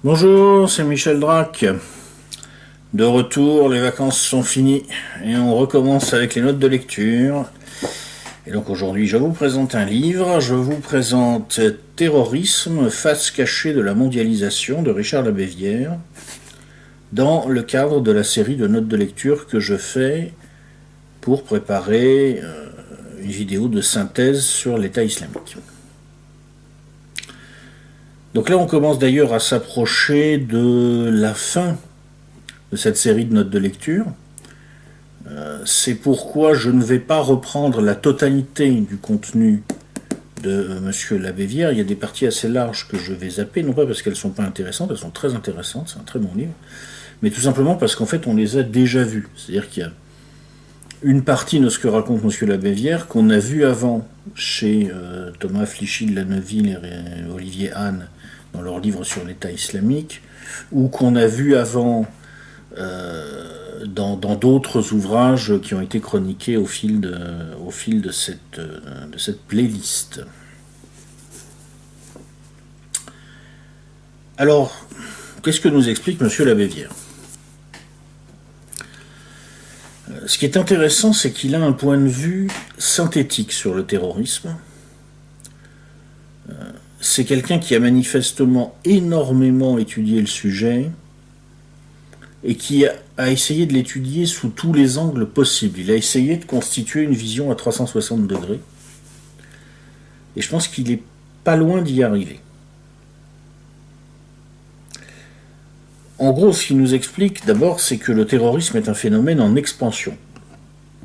Bonjour, c'est Michel Drac. De retour, les vacances sont finies et on recommence avec les notes de lecture. Et donc aujourd'hui, je vous présente un livre. Je vous présente Terrorisme, face cachée de la mondialisation de Richard Labévière, dans le cadre de la série de notes de lecture que je fais pour préparer une vidéo de synthèse sur l'État islamique. Donc là, on commence d'ailleurs à s'approcher de la fin de cette série de notes de lecture. C'est pourquoi je ne vais pas reprendre la totalité du contenu de Monsieur Labévière. Il y a des parties assez larges que je vais zapper, non pas parce qu'elles ne sont pas intéressantes, elles sont très intéressantes, c'est un très bon livre, mais tout simplement parce qu'en fait on les a déjà vues. C'est-à-dire qu'il y a une partie de ce que raconte Monsieur Labévière qu'on a vu avant chez Thomas Flichy de la Neuville et Olivier Hahn dans leur livre sur l'État islamique, ou qu'on a vu avant dans d'autres ouvrages qui ont été chroniqués au fil de cette playlist. Alors, qu'est-ce que nous explique M. Labévière? Ce qui est intéressant, c'est qu'il a un point de vue synthétique sur le terrorisme. C'est quelqu'un qui a manifestement énormément étudié le sujet et qui a essayé de l'étudier sous tous les angles possibles. Il a essayé de constituer une vision à 360 degrés. Et je pense qu'il n'est pas loin d'y arriver. En gros, ce qu'il nous explique d'abord, c'est que le terrorisme est un phénomène en expansion.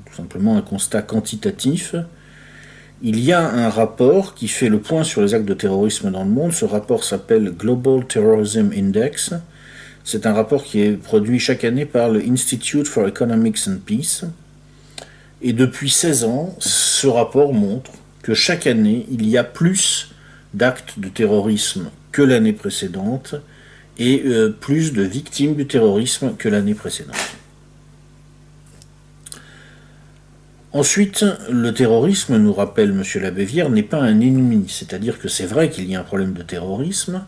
Tout simplement un constat quantitatif. Il y a un rapport qui fait le point sur les actes de terrorisme dans le monde. Ce rapport s'appelle Global Terrorism Index. C'est un rapport qui est produit chaque année par le Institute for Economics and Peace. Et depuis 16 ans, ce rapport montre que chaque année, il y a plus d'actes de terrorisme que l'année précédente et plus de victimes du terrorisme que l'année précédente. Ensuite, le terrorisme, nous rappelle M. Labévière, n'est pas un ennemi. C'est-à-dire que c'est vrai qu'il y a un problème de terrorisme,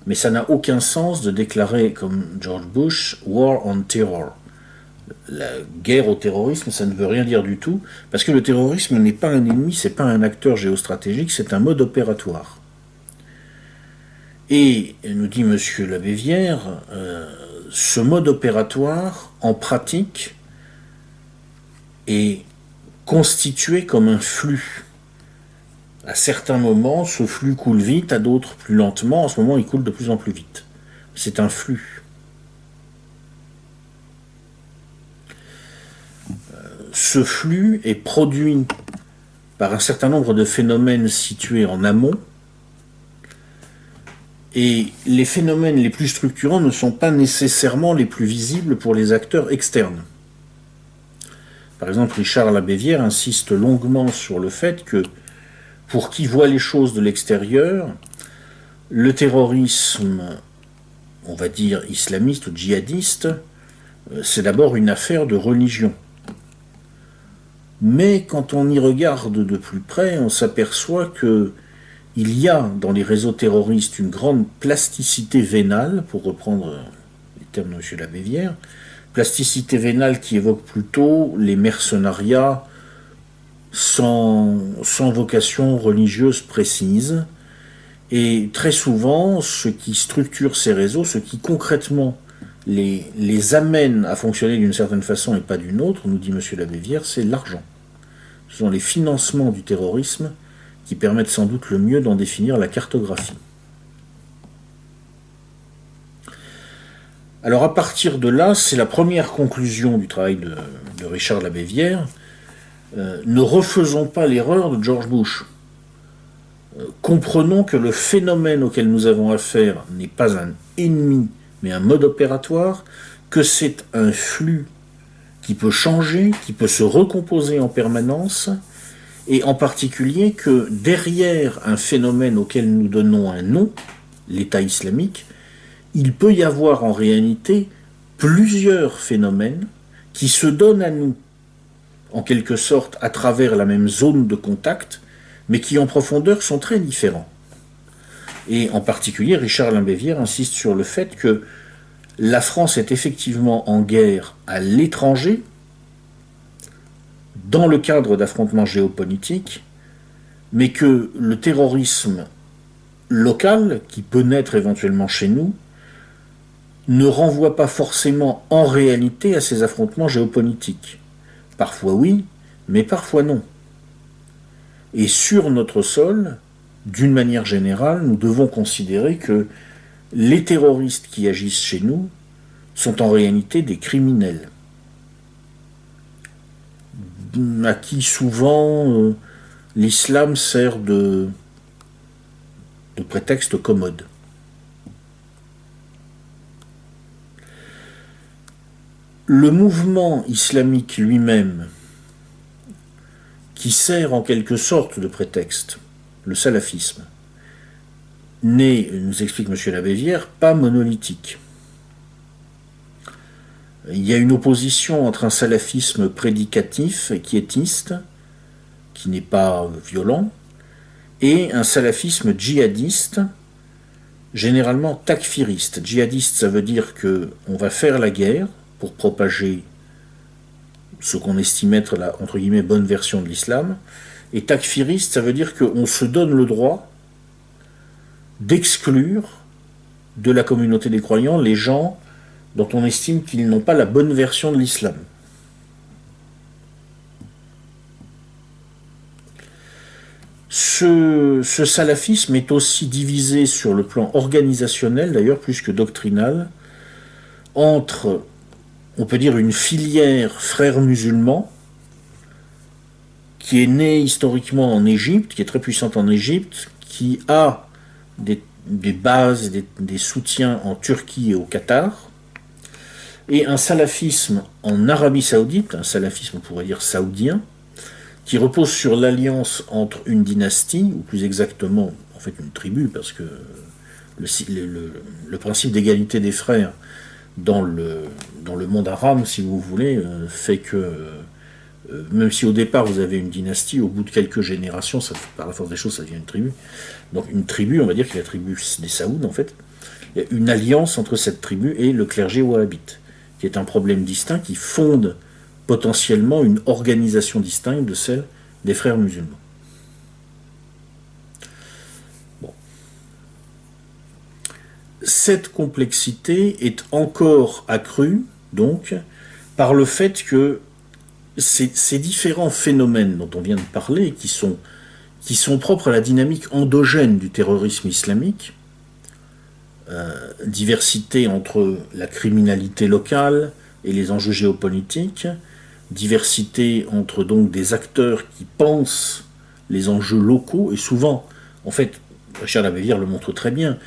mais ça n'a aucun sens de déclarer, comme George Bush, War on Terror. La guerre au terrorisme, ça ne veut rien dire du tout, parce que le terrorisme n'est pas un ennemi, c'est pas un acteur géostratégique, c'est un mode opératoire. Et, nous dit M. Labévière, ce mode opératoire, en pratique, est constitué comme un flux. À certains moments, ce flux coule vite, à d'autres plus lentement. En ce moment, il coule de plus en plus vite. C'est un flux. Ce flux est produit par un certain nombre de phénomènes situés en amont, et les phénomènes les plus structurants ne sont pas nécessairement les plus visibles pour les acteurs externes. Par exemple, Richard Labévière insiste longuement sur le fait que, pour qui voit les choses de l'extérieur, le terrorisme, on va dire islamiste ou djihadiste, c'est d'abord une affaire de religion. Mais quand on y regarde de plus près, on s'aperçoit que il y a dans les réseaux terroristes une grande plasticité vénale, pour reprendre les termes de M. Labévière, plasticité vénale qui évoque plutôt les mercenariats sans vocation religieuse précise. Et très souvent, ce qui structure ces réseaux, ce qui concrètement les amène à fonctionner d'une certaine façon et pas d'une autre, nous dit M. Labévière, c'est l'argent. Ce sont les financements du terrorisme qui permettent sans doute le mieux d'en définir la cartographie. Alors à partir de là, c'est la première conclusion du travail de Richard Labévière. Ne refaisons pas l'erreur de George Bush. Comprenons que le phénomène auquel nous avons affaire n'est pas un ennemi, mais un mode opératoire, que c'est un flux qui peut changer, qui peut se recomposer en permanence, et en particulier que derrière un phénomène auquel nous donnons un nom, l'État islamique, il peut y avoir en réalité plusieurs phénomènes qui se donnent à nous, en quelque sorte à travers la même zone de contact, mais qui en profondeur sont très différents. Et en particulier, Richard Limbévière insiste sur le fait que la France est effectivement en guerre à l'étranger, dans le cadre d'affrontements géopolitiques, mais que le terrorisme local, qui peut naître éventuellement chez nous, ne renvoie pas forcément en réalité à ces affrontements géopolitiques. Parfois oui, mais parfois non. Et sur notre sol, d'une manière générale, nous devons considérer que les terroristes qui agissent chez nous sont en réalité des criminels, à qui souvent l'islam sert de prétexte commode. Le mouvement islamique lui-même, qui sert en quelque sorte de prétexte, le salafisme, n'est, nous explique M. Labévière, pas monolithique. Il y a une opposition entre un salafisme prédicatif et quiétiste, qui n'est pas violent, et un salafisme djihadiste, généralement takfiriste. Djihadiste, ça veut dire qu'on va faire la guerre pour propager ce qu'on estime être la, entre guillemets, bonne version de l'islam. Et takfiriste, ça veut dire qu'on se donne le droit d'exclure de la communauté des croyants les gens dont on estime qu'ils n'ont pas la bonne version de l'islam. Ce salafisme est aussi divisé sur le plan organisationnel, d'ailleurs plus que doctrinal, entre, on peut dire, une filière frères musulmans, qui est née historiquement en Égypte, qui est très puissante en Égypte, qui a des bases, des soutiens en Turquie et au Qatar, et un salafisme en Arabie Saoudite, un salafisme on pourrait dire saoudien, qui repose sur l'alliance entre une dynastie, ou plus exactement, en fait une tribu, parce que le principe d'égalité des frères dans le monde arabe, si vous voulez, fait que même si au départ vous avez une dynastie, au bout de quelques générations, ça, par la force des choses, ça devient une tribu. Donc une tribu, on va dire que la tribu des Saouds, en fait, il y a une alliance entre cette tribu et le clergé wahhabite, qui est un problème distinct, qui fonde potentiellement une organisation distincte de celle des frères musulmans. Bon. Cette complexité est encore accrue, donc, par le fait que ces différents phénomènes dont on vient de parler, qui sont propres à la dynamique endogène du terrorisme islamique, diversité entre la criminalité locale et les enjeux géopolitiques, diversité entre donc des acteurs qui pensent les enjeux locaux, et souvent, en fait, Richard Labévière le montre très bien,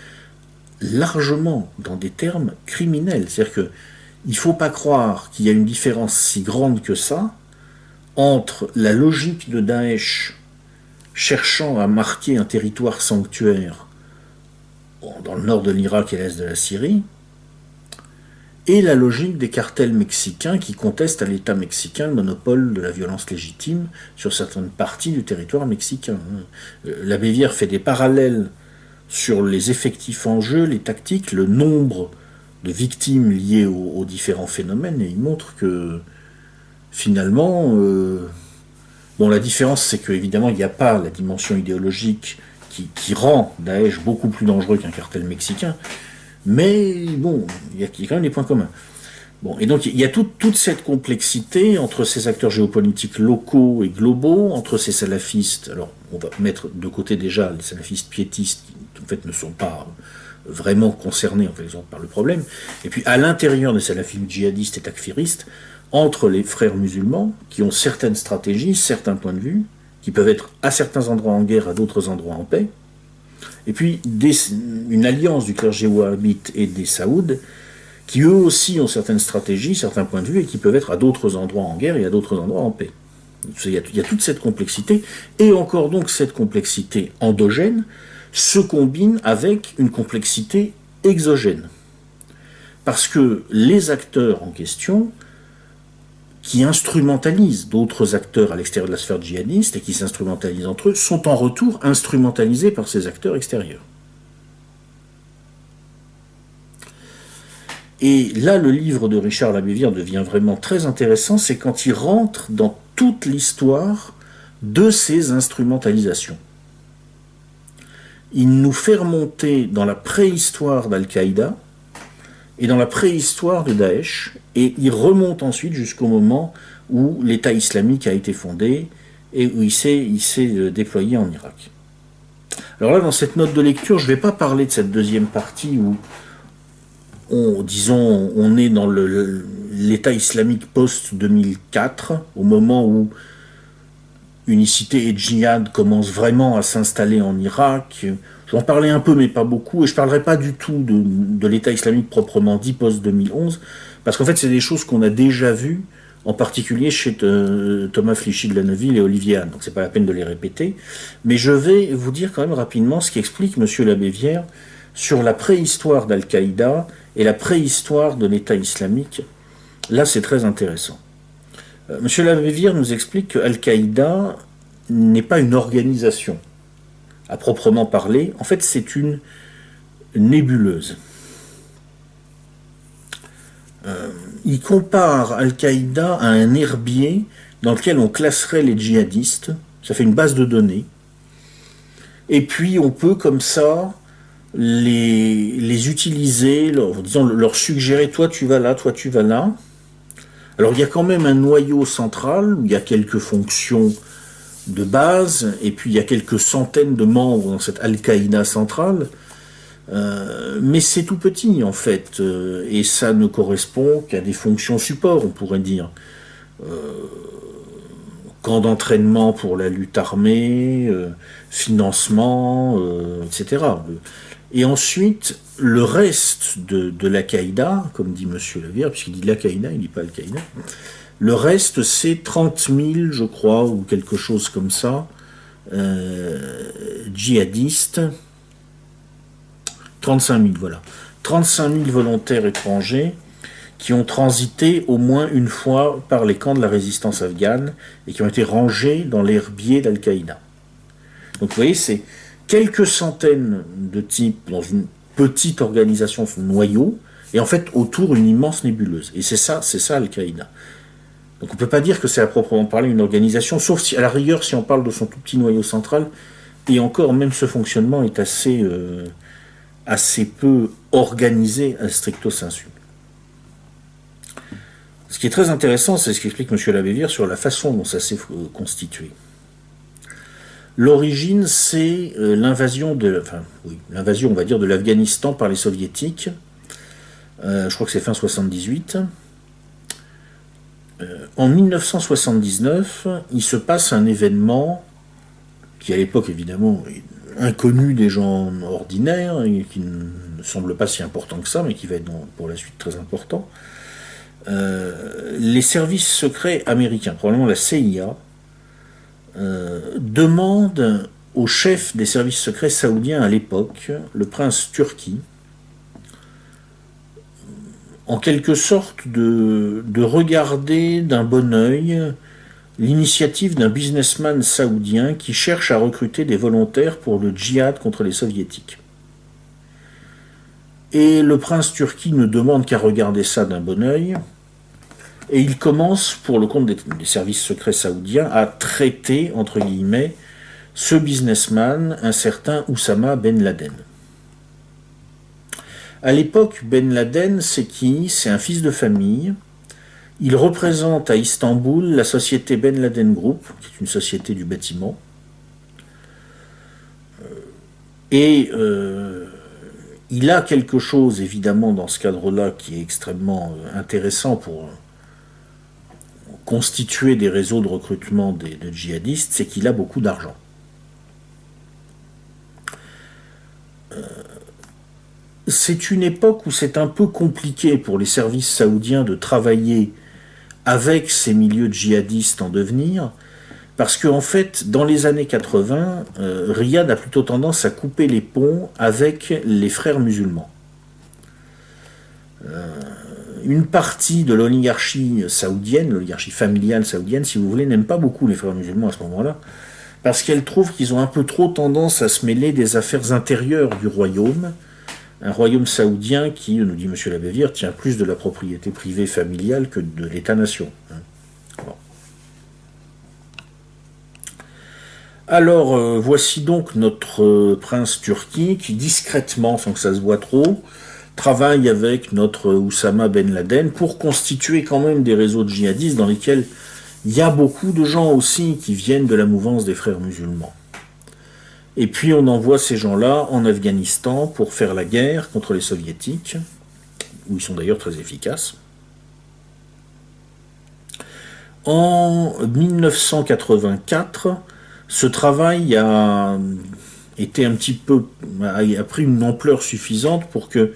largement dans des termes criminels. C'est-à-dire qu'il ne faut pas croire qu'il y a une différence si grande que ça entre la logique de Daesh cherchant à marquer un territoire sanctuaire dans le nord de l'Irak et l'est de la Syrie, et la logique des cartels mexicains qui contestent à l'État mexicain le monopole de la violence légitime sur certaines parties du territoire mexicain. Labévière fait des parallèles sur les effectifs en jeu, les tactiques, le nombre de victimes liées aux différents phénomènes, et il montre que finalement, bon, la différence, c'est qu'évidemment, il n'y a pas la dimension idéologique qui rend Daesh beaucoup plus dangereux qu'un cartel mexicain, mais bon, il y a quand même des points communs. Bon, et donc il y a toute cette complexité entre ces acteurs géopolitiques locaux et globaux, entre ces salafistes, alors on va mettre de côté déjà les salafistes piétistes, qui en fait ne sont pas vraiment concernés en fait, par le problème, et puis à l'intérieur des salafistes djihadistes et takfiristes, entre les frères musulmans, qui ont certaines stratégies, certains points de vue, qui peuvent être à certains endroits en guerre, à d'autres endroits en paix, et puis une alliance du clergé wahhabite et des Saouds, qui eux aussi ont certaines stratégies, certains points de vue, et qui peuvent être à d'autres endroits en guerre et à d'autres endroits en paix. Il y a toute cette complexité, et encore donc cette complexité endogène se combine avec une complexité exogène. Parce que les acteurs en question, qui instrumentalisent d'autres acteurs à l'extérieur de la sphère djihadiste et qui s'instrumentalisent entre eux, sont en retour instrumentalisés par ces acteurs extérieurs. Et là, le livre de Richard Labévire devient vraiment très intéressant, c'est quand il rentre dans toute l'histoire de ces instrumentalisations. Il nous fait remonter dans la préhistoire d'Al-Qaïda et dans la préhistoire de Daesh, et il remonte ensuite jusqu'au moment où l'État islamique a été fondé et où il s'est déployé en Irak. Alors là, dans cette note de lecture, je ne vais pas parler de cette deuxième partie où on est dans l'État islamique post-2004, au moment où unicité et djihad commencent vraiment à s'installer en Irak. Je vais en parler un peu, mais pas beaucoup, et je ne parlerai pas du tout de l'État islamique proprement dit post-2011, parce qu'en fait, c'est des choses qu'on a déjà vues, en particulier chez Thomas Flichy de la Neuville et Olivier Hahn, donc c'est pas la peine de les répéter, mais je vais vous dire quand même rapidement ce qu'explique M. Labévière sur la préhistoire d'Al-Qaïda et la préhistoire de l'État islamique. Là, c'est très intéressant. M. Labévire nous explique que Al-Qaïda n'est pas une organisation, à proprement parler. En fait, c'est une nébuleuse. Il compare Al-Qaïda à un herbier dans lequel on classerait les djihadistes. Ça fait une base de données. Et puis, on peut, comme ça, les utiliser, leur suggérer, toi tu vas là, toi tu vas là. Alors il y a quand même un noyau central où il y a quelques fonctions de base, et puis il y a quelques centaines de membres dans cette Al-Qaïda centrale, mais c'est tout petit en fait, et ça ne correspond qu'à des fonctions support, on pourrait dire. Camp d'entraînement pour la lutte armée, financement, etc. Et ensuite, le reste de l'Al-Qaïda, comme dit M. Labévire, puisqu'il dit l'Al-Qaïda, il ne dit pas Al-Qaïda, le reste c'est 30 000, je crois, ou quelque chose comme ça, djihadistes, 35 000, voilà. 35 000 volontaires étrangers qui ont transité au moins une fois par les camps de la résistance afghane et qui ont été rangés dans l'herbier d'Al-Qaïda. Donc vous voyez, c'est quelques centaines de types dans une petite organisation, son noyau, et en fait autour une immense nébuleuse. Et c'est ça Al-Qaïda. Donc on ne peut pas dire que c'est à proprement parler une organisation, sauf si, à la rigueur, si on parle de son tout petit noyau central, et encore, même ce fonctionnement est assez peu organisé à stricto sensu. Ce qui est très intéressant, c'est ce qu'explique M. Labévire sur la façon dont ça s'est constitué. L'origine, c'est l'invasion, on va dire, de l'Afghanistan par les soviétiques. Je crois que c'est fin 78. En 1979, il se passe un événement qui, à l'époque, évidemment, est inconnu des gens ordinaires, et qui ne semble pas si important que ça, mais qui va être pour la suite très important. Les services secrets américains, probablement la CIA, demandent au chef des services secrets saoudiens à l'époque, le prince Turki, en quelque sorte de regarder d'un bon œil l'initiative d'un businessman saoudien qui cherche à recruter des volontaires pour le djihad contre les soviétiques. Et le prince Turki ne demande qu'à regarder ça d'un bon œil, et il commence, pour le compte des services secrets saoudiens, à traiter, entre guillemets, ce businessman, un certain Oussama Ben Laden. À l'époque, Ben Laden, c'est qui? C'est un fils de famille. Il représente à Istanbul la société Ben Laden Group, qui est une société du bâtiment. Et il a quelque chose, évidemment, dans ce cadre-là, qui est extrêmement intéressant pour constituer des réseaux de recrutement de djihadistes, c'est qu'il a beaucoup d'argent. C'est une époque où c'est un peu compliqué pour les services saoudiens de travailler avec ces milieux djihadistes en devenir, parce qu'en fait, dans les années 80, Riyad a plutôt tendance à couper les ponts avec les frères musulmans. Une partie de l'oligarchie saoudienne, l'oligarchie familiale saoudienne, si vous voulez, n'aime pas beaucoup les frères musulmans à ce moment-là, parce qu'elle trouve qu'ils ont un peu trop tendance à se mêler des affaires intérieures du royaume, un royaume saoudien qui, nous dit M. Labévière, tient plus de la propriété privée familiale que de l'État-nation. Bon. Alors, voici donc notre prince Turki qui, discrètement, sans que ça se voit trop, travaille avec notre Oussama Ben Laden pour constituer quand même des réseaux de djihadistes dans lesquels il y a beaucoup de gens aussi qui viennent de la mouvance des frères musulmans. Et puis on envoie ces gens-là en Afghanistan pour faire la guerre contre les soviétiques, où ils sont d'ailleurs très efficaces. En 1984, ce travail a pris une ampleur suffisante pour que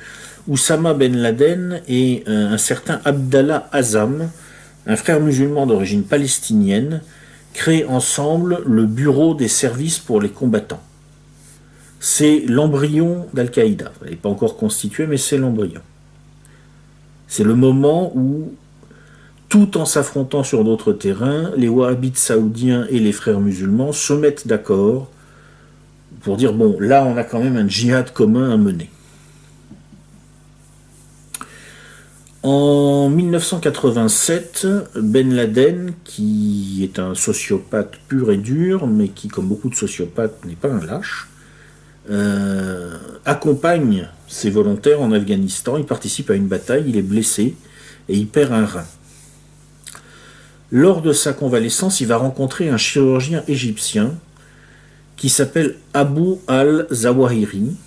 Oussama Ben Laden et un certain Abdallah Azzam, un frère musulman d'origine palestinienne, créent ensemble le Bureau des services pour les combattants. C'est l'embryon d'Al-Qaïda. Elle n'est pas encore constituée, mais c'est l'embryon. C'est le moment où, tout en s'affrontant sur d'autres terrains, les wahhabites saoudiens et les frères musulmans se mettent d'accord pour dire, bon, là on a quand même un djihad commun à mener. En 1987, Ben Laden, qui est un sociopathe pur et dur, mais qui, comme beaucoup de sociopathes, n'est pas un lâche, accompagne ses volontaires en Afghanistan. Il participe à une bataille, il est blessé et il perd un rein. Lors de sa convalescence, il va rencontrer un chirurgien égyptien qui s'appelle Abu al-Zawahiri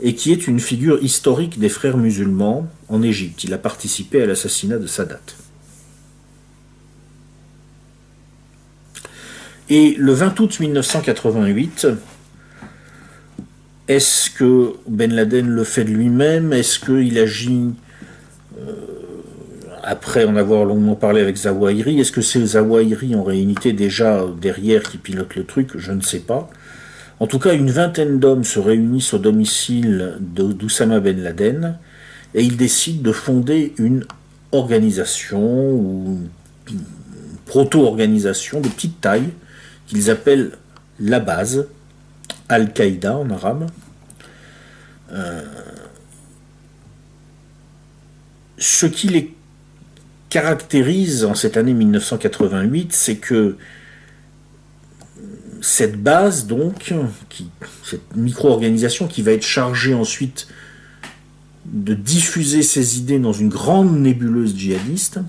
et qui est une figure historique des frères musulmans en Égypte. Il a participé à l'assassinat de Sadat. Et le 20 août 1988, est-ce que Ben Laden le fait de lui-même? Est-ce qu'il agit après en avoir longuement parlé avec Zawahiri? Est-ce que c'est Zawahiri en réalité déjà derrière qui pilote le truc? Je ne sais pas. En tout cas, une vingtaine d'hommes se réunissent au domicile d'Oussama Ben Laden et ils décident de fonder une organisation ou une proto-organisation de petite taille qu'ils appellent la base, Al-Qaïda en arabe. Ce qui les caractérise en cette année 1988, c'est que cette base, donc, cette micro-organisation qui va être chargée ensuite de diffuser ses idées dans une grande nébuleuse djihadiste,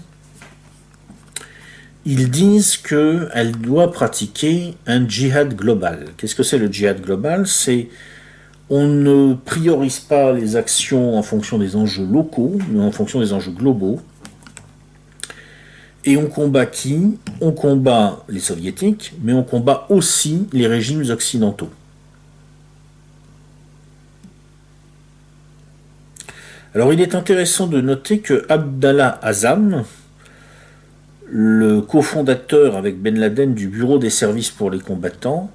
ils disent qu'elle doit pratiquer un djihad global. Qu'est-ce que c'est le djihad global? C'est on ne priorise pas les actions en fonction des enjeux locaux, mais en fonction des enjeux globaux. Et on combat qui? On combat les soviétiques, mais on combat aussi les régimes occidentaux. Alors il est intéressant de noter que Abdallah Azzam, le cofondateur avec Ben Laden du Bureau des services pour les combattants,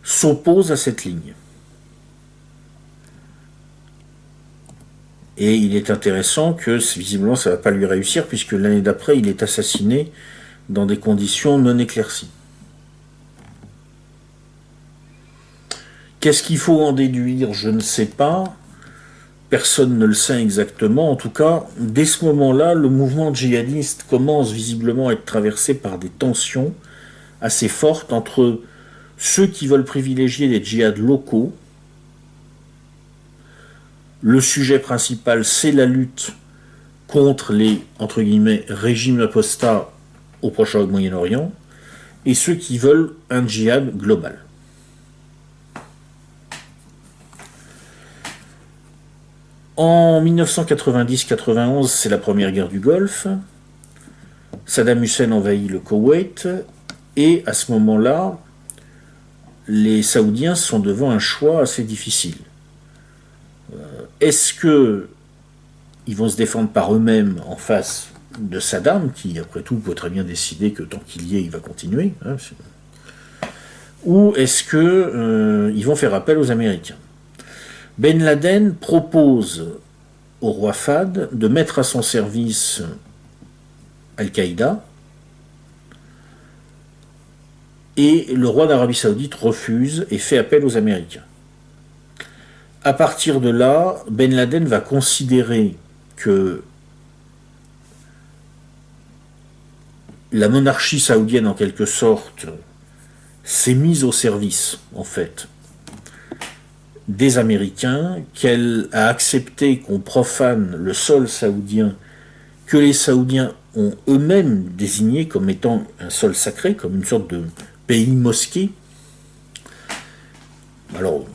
s'oppose à cette ligne. Et il est intéressant que visiblement ça ne va pas lui réussir puisque l'année d'après il est assassiné dans des conditions non éclaircies. Qu'est-ce qu'il faut en déduire? Je ne sais pas. Personne ne le sait exactement. En tout cas, dès ce moment-là, le mouvement djihadiste commence visiblement à être traversé par des tensions assez fortes entre ceux qui veulent privilégier les djihads locaux. Le sujet principal, c'est la lutte contre les, entre guillemets, régimes apostats au Proche-Moyen-Orient, et ceux qui veulent un djihad global. En 1990-91, c'est la première guerre du Golfe. Saddam Hussein envahit le Koweït, et à ce moment-là, les Saoudiens sont devant un choix assez difficile. Est-ce qu'ils vont se défendre par eux-mêmes en face de Saddam, qui après tout peut très bien décider que tant qu'il y est, il va continuer, hein, ou est-ce qu'ils vont faire appel aux Américains? Ben Laden propose au roi Fahd de mettre à son service Al-Qaïda, et le roi d'Arabie Saoudite refuse et fait appel aux Américains. À partir de là, Ben Laden va considérer que la monarchie saoudienne, en quelque sorte, s'est mise au service, en fait, des Américains, qu'elle a accepté qu'on profane le sol saoudien, que les Saoudiens ont eux-mêmes désigné comme étant un sol sacré, comme une sorte de pays mosquée. Alors,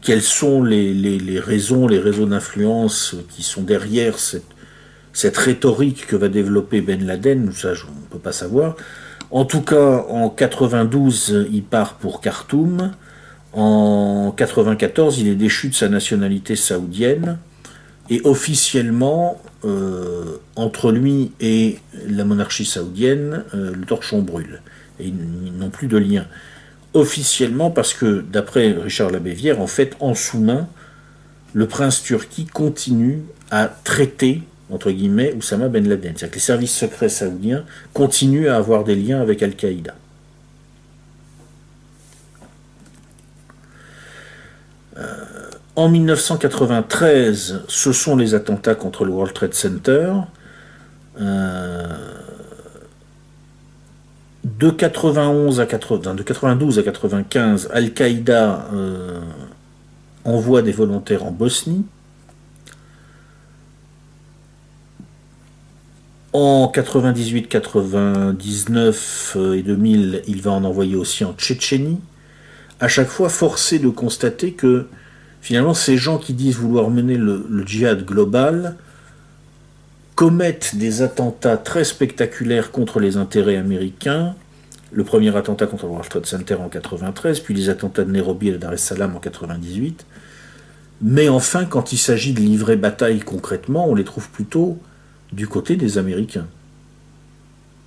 quelles sont les raisons, les réseaux d'influence qui sont derrière cette rhétorique que va développer Ben Laden, ça on ne peut pas savoir. En tout cas, en 92, il part pour Khartoum. En 94, il est déchu de sa nationalité saoudienne. Et officiellement, entre lui et la monarchie saoudienne, le torchon brûle. Et ils n'ont plus de lien. Officiellement, parce que, d'après Richard Labévière, en fait, en sous-main, le prince turki continue à traiter, entre guillemets, Oussama Ben Laden. C'est-à-dire que les services secrets saoudiens continuent à avoir des liens avec Al-Qaïda. En 1993, ce sont les attentats contre le World Trade Center. De 91 à 80, de 92 à 95, Al-Qaïda envoie des volontaires en Bosnie. En 98, 99 et 2000, il va en envoyer aussi en Tchétchénie. À chaque fois, forcé de constater que finalement, ces gens qui disent vouloir mener le djihad global commettent des attentats très spectaculaires contre les intérêts américains. Le premier attentat contre le World Trade Center en 93, puis les attentats de Nairobi et de Dar es Salaam en 98. Mais enfin, quand il s'agit de livrer bataille concrètement, on les trouve plutôt du côté des Américains.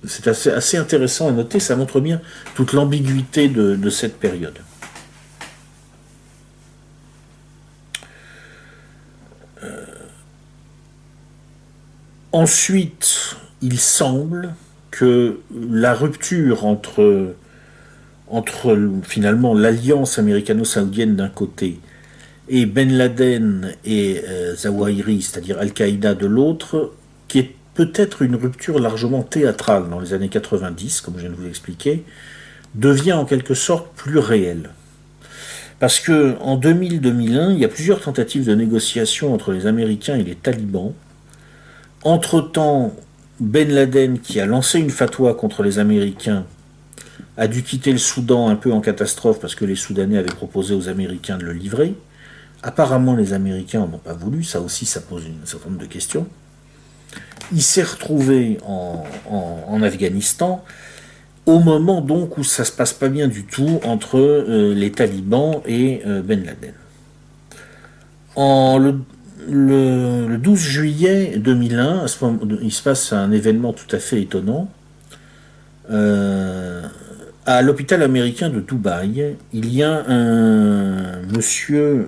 C'est assez intéressant à noter, ça montre bien toute l'ambiguïté de cette période. Ensuite, il semble que la rupture entre finalement l'alliance américano-saoudienne d'un côté et Ben Laden et Zawahiri, c'est-à-dire Al-Qaïda de l'autre, qui est peut-être une rupture largement théâtrale dans les années 90, comme je viens de vous l'expliquer, devient en quelque sorte plus réelle. Parce que en 2000-2001, il y a plusieurs tentatives de négociation entre les Américains et les talibans. Entre-temps, Ben Laden, qui a lancé une fatwa contre les Américains, a dû quitter le Soudan un peu en catastrophe parce que les Soudanais avaient proposé aux Américains de le livrer. Apparemment, les Américains n'en ont pas voulu, ça aussi, ça pose un certain nombre de questions. Il s'est retrouvé en Afghanistan, au moment donc où ça se passe pas bien du tout entre les talibans et Ben Laden. Le 12 juillet 2001, il se passe un événement tout à fait étonnant. À l'hôpital américain de Dubaï, il y a un monsieur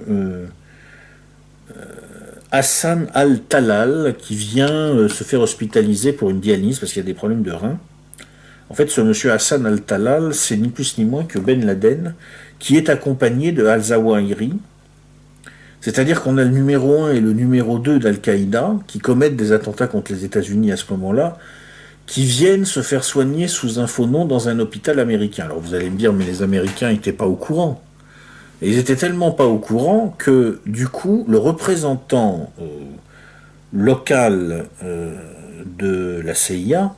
Hassan Al-Talal qui vient se faire hospitaliser pour une dialyse parce qu'il y a des problèmes de reins. En fait, ce monsieur Hassan Al-Talal, c'est ni plus ni moins que Ben Laden, qui est accompagné de Al-Zawahiri. C'est-à-dire qu'on a le numéro 1 et le numéro 2 d'Al-Qaïda, qui commettent des attentats contre les États-Unis à ce moment-là, qui viennent se faire soigner sous un faux nom dans un hôpital américain. Alors vous allez me dire, mais les Américains n'étaient pas au courant. Et ils étaient tellement pas au courant que, du coup, le représentant local de la CIA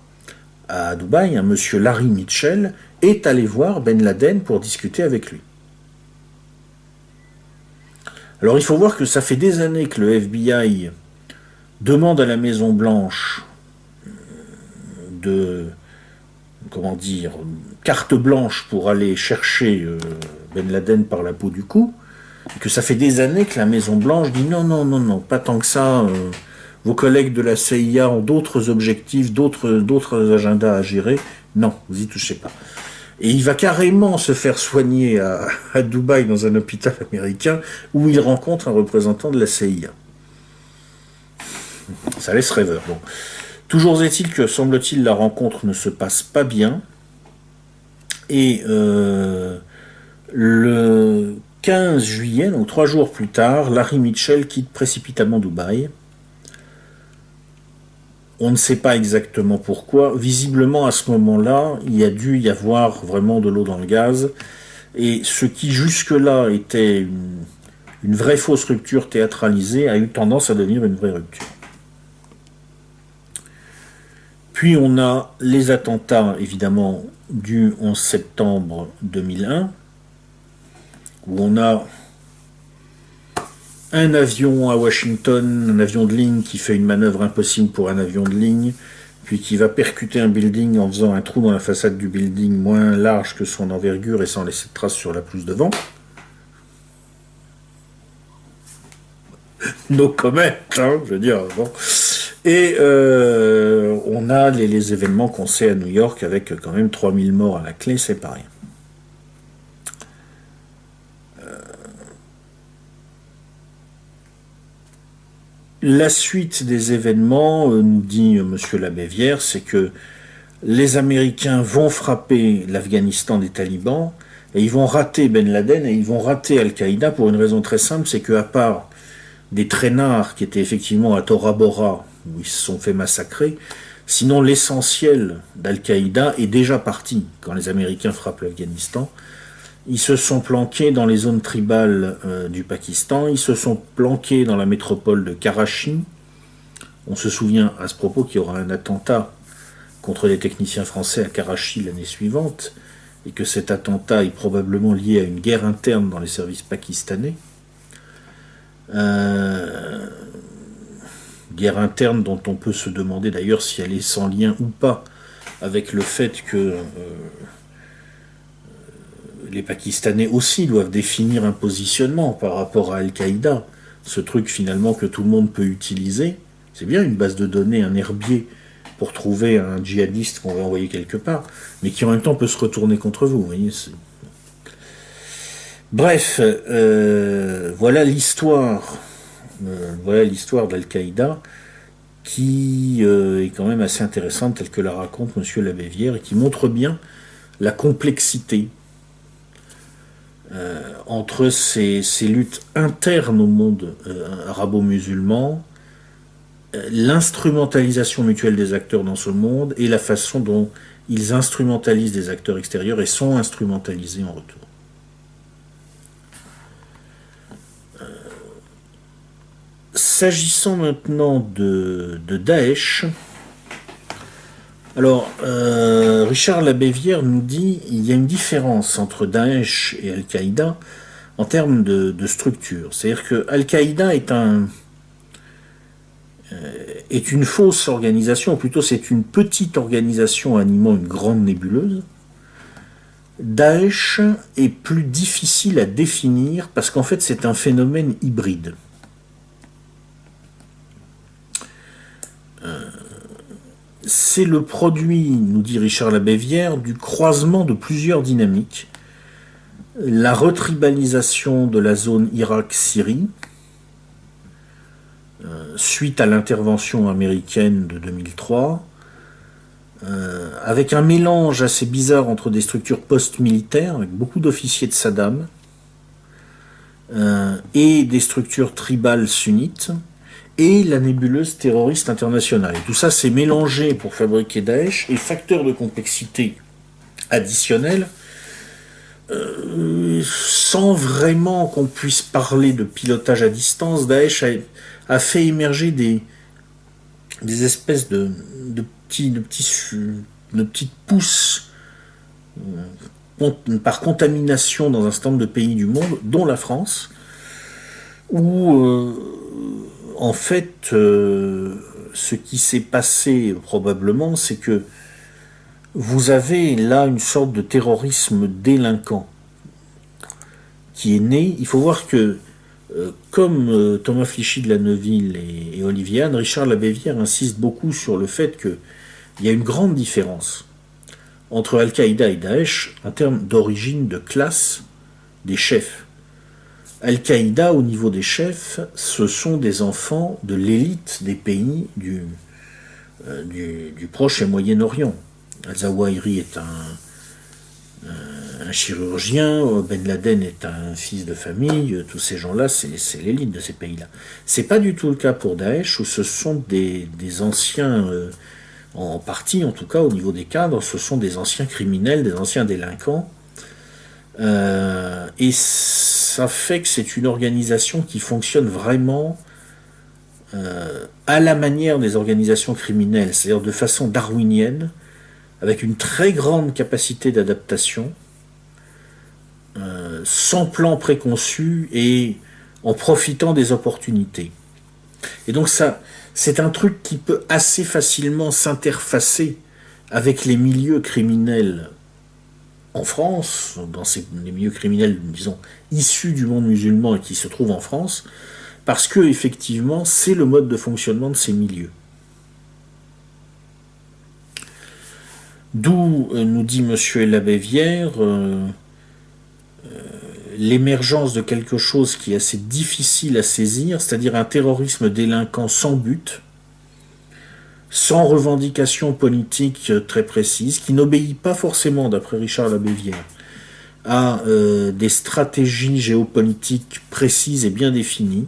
à Dubaï, un monsieur Larry Mitchell, est allé voir Ben Laden pour discuter avec lui. Alors il faut voir que ça fait des années que le FBI demande à la Maison Blanche de, comment dire, carte blanche pour aller chercher Ben Laden par la peau du cou, et que ça fait des années que la Maison Blanche dit non, non, non, non, pas tant que ça, vos collègues de la CIA ont d'autres objectifs, d'autres agendas à gérer, non, vous y touchez pas. Et il va carrément se faire soigner à Dubaï dans un hôpital américain où il rencontre un représentant de la CIA. Ça laisse rêveur. Bon. Toujours est-il que, semble-t-il, la rencontre ne se passe pas bien. Et le 15 juillet, donc 3 jours plus tard, Larry Mitchell quitte précipitamment Dubaï. On ne sait pas exactement pourquoi. Visiblement, à ce moment-là, il y a dû y avoir vraiment de l'eau dans le gaz. Et ce qui jusque-là était une vraie fausse rupture théâtralisée a eu tendance à devenir une vraie rupture. Puis on a les attentats, évidemment, du 11 septembre 2001, où on a un avion à Washington, un avion de ligne qui fait une manœuvre impossible pour un avion de ligne, puis qui va percuter un building en faisant un trou dans la façade du building moins large que son envergure et sans laisser de traces sur la pelouse devant. No comment, hein, je veux dire, bon. Et on a les événements qu'on sait à New York avec quand même 3000 morts à la clé, c'est pas rien. La suite des événements, nous dit Monsieur Labévière, c'est que les Américains vont frapper l'Afghanistan des talibans, et ils vont rater Ben Laden, et ils vont rater Al-Qaïda pour une raison très simple, c'est qu'à part des traînards qui étaient effectivement à Tora Bora, où ils se sont fait massacrer, sinon l'essentiel d'Al-Qaïda est déjà parti quand les Américains frappent l'Afghanistan. Ils se sont planqués dans les zones tribales du Pakistan, ils se sont planqués dans la métropole de Karachi. On se souvient à ce propos qu'il y aura un attentat contre des techniciens français à Karachi l'année suivante, et que cet attentat est probablement lié à une guerre interne dans les services pakistanais. Guerre interne dont on peut se demander d'ailleurs si elle est sans lien ou pas avec le fait que les Pakistanais aussi doivent définir un positionnement par rapport à Al-Qaïda. Ce truc finalement que tout le monde peut utiliser, c'est bien une base de données, un herbier pour trouver un djihadiste qu'on va envoyer quelque part, mais qui en même temps peut se retourner contre vous. Vous voyez, bref, voilà l'histoire d'Al-Qaïda qui est quand même assez intéressante telle que la raconte M. Labévière et qui montre bien la complexité entre ces luttes internes au monde arabo-musulman, l'instrumentalisation mutuelle des acteurs dans ce monde et la façon dont ils instrumentalisent des acteurs extérieurs et sont instrumentalisés en retour. S'agissant maintenant de Daesh, alors Richard Labévière nous dit qu'il y a une différence entre Daesh et Al-Qaïda en termes de structure. C'est-à-dire que Al-Qaïda est une fausse organisation, ou plutôt c'est une petite organisation animant une grande nébuleuse. Daesh est plus difficile à définir parce qu'en fait c'est un phénomène hybride. C'est le produit, nous dit Richard Labévière, du croisement de plusieurs dynamiques. La retribalisation de la zone Irak-Syrie, suite à l'intervention américaine de 2003, avec un mélange assez bizarre entre des structures post-militaires, avec beaucoup d'officiers de Saddam, et des structures tribales sunnites, et la nébuleuse terroriste internationale. Et tout ça s'est mélangé pour fabriquer Daesh, et facteur de complexité additionnel, sans vraiment qu'on puisse parler de pilotage à distance, Daesh a fait émerger des espèces de petites pousses par contamination dans un certain nombre de pays du monde, dont la France, où en fait ce qui s'est passé probablement, c'est que vous avez là une sorte de terrorisme délinquant qui est né. Il faut voir que comme Thomas Flichy de la Neuville et Olivier Anne, Richard Labévière insiste beaucoup sur le fait qu'il y a une grande différence entre Al-Qaïda et Daesh en termes d'origine, de classe des chefs. Al-Qaïda, au niveau des chefs, ce sont des enfants de l'élite des pays du Proche et Moyen-Orient. Al-Zawahiri est un chirurgien, Ben Laden est un fils de famille, tous ces gens-là, c'est l'élite de ces pays-là. C'est pas du tout le cas pour Daesh, où ce sont des anciens, en partie en tout cas au niveau des cadres, ce sont des anciens criminels, des anciens délinquants, et ça fait que c'est une organisation qui fonctionne vraiment à la manière des organisations criminelles, c'est-à-dire de façon darwinienne, avec une très grande capacité d'adaptation, sans plan préconçu et en profitant des opportunités. Et donc ça, c'est un truc qui peut assez facilement s'interfacer avec les milieux criminels en France, dans les milieux criminels, disons, issus du monde musulman et qui se trouvent en France, parce que effectivement, c'est le mode de fonctionnement de ces milieux. D'où, nous dit Monsieur Labévière, l'émergence de quelque chose qui est assez difficile à saisir, c'est-à-dire un terrorisme délinquant sans but, sans revendication politique très précise, qui n'obéit pas forcément, d'après Richard Labévière, à des stratégies géopolitiques précises et bien définies,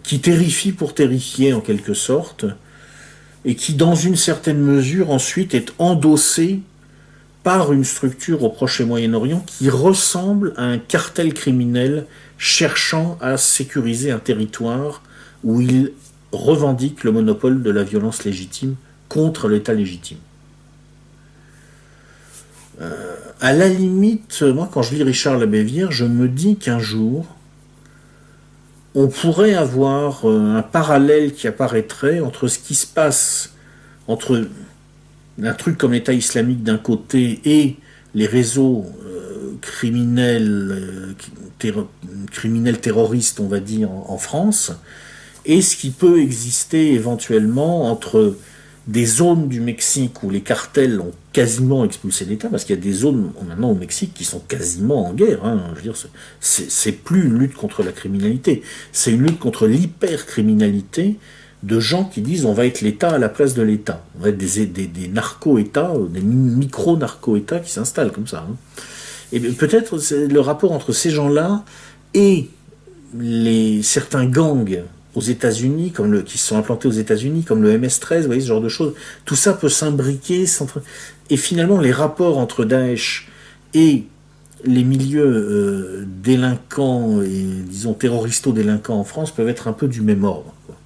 qui terrifie pour terrifier en quelque sorte, et qui dans une certaine mesure ensuite est endossé par une structure au Proche et Moyen-Orient qui ressemble à un cartel criminel cherchant à sécuriser un territoire où il revendique le monopole de la violence légitime contre l'État légitime. À la limite, moi quand je lis Richard Labévière, je me dis qu'un jour, on pourrait avoir un parallèle qui apparaîtrait entre ce qui se passe entre un truc comme l'État islamique d'un côté et les réseaux criminels terroristes, on va dire, en France, et ce qui peut exister éventuellement entre des zones du Mexique où les cartels ont quasiment expulsé l'État, parce qu'il y a des zones maintenant au Mexique qui sont quasiment en guerre. Hein. Je veux dire, c'est plus une lutte contre la criminalité, c'est une lutte contre l'hypercriminalité de gens qui disent on va être l'État à la place de l'État. On va être des narco-États, des micro-narco-États qui s'installent comme ça. Hein. Et peut-être le rapport entre ces gens-là et certains gangs aux États-Unis, qui se sont implantés aux États-Unis, comme le MS-13, vous voyez, ce genre de choses, tout ça peut s'imbriquer. Et finalement, les rapports entre Daesh et les milieux délinquants et, disons, terroristo-délinquants en France peuvent être un peu du même ordre. Quoi.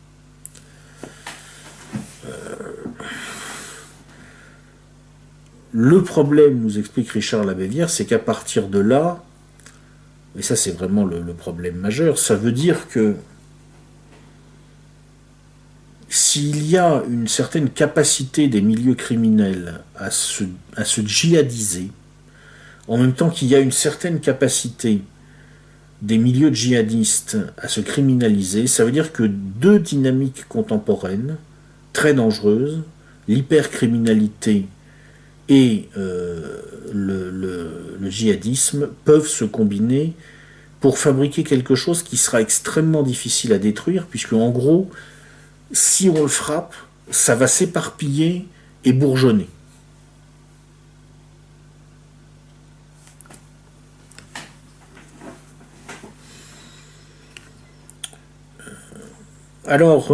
Le problème, nous explique Richard Labévière, c'est qu'à partir de là, et ça c'est vraiment le problème majeur, ça veut dire que s'il y a une certaine capacité des milieux criminels à se djihadiser, en même temps qu'il y a une certaine capacité des milieux djihadistes à se criminaliser, ça veut dire que deux dynamiques contemporaines, très dangereuses, l'hypercriminalité et le djihadisme, peuvent se combiner pour fabriquer quelque chose qui sera extrêmement difficile à détruire, puisque en gros, si on le frappe, ça va s'éparpiller et bourgeonner. Alors,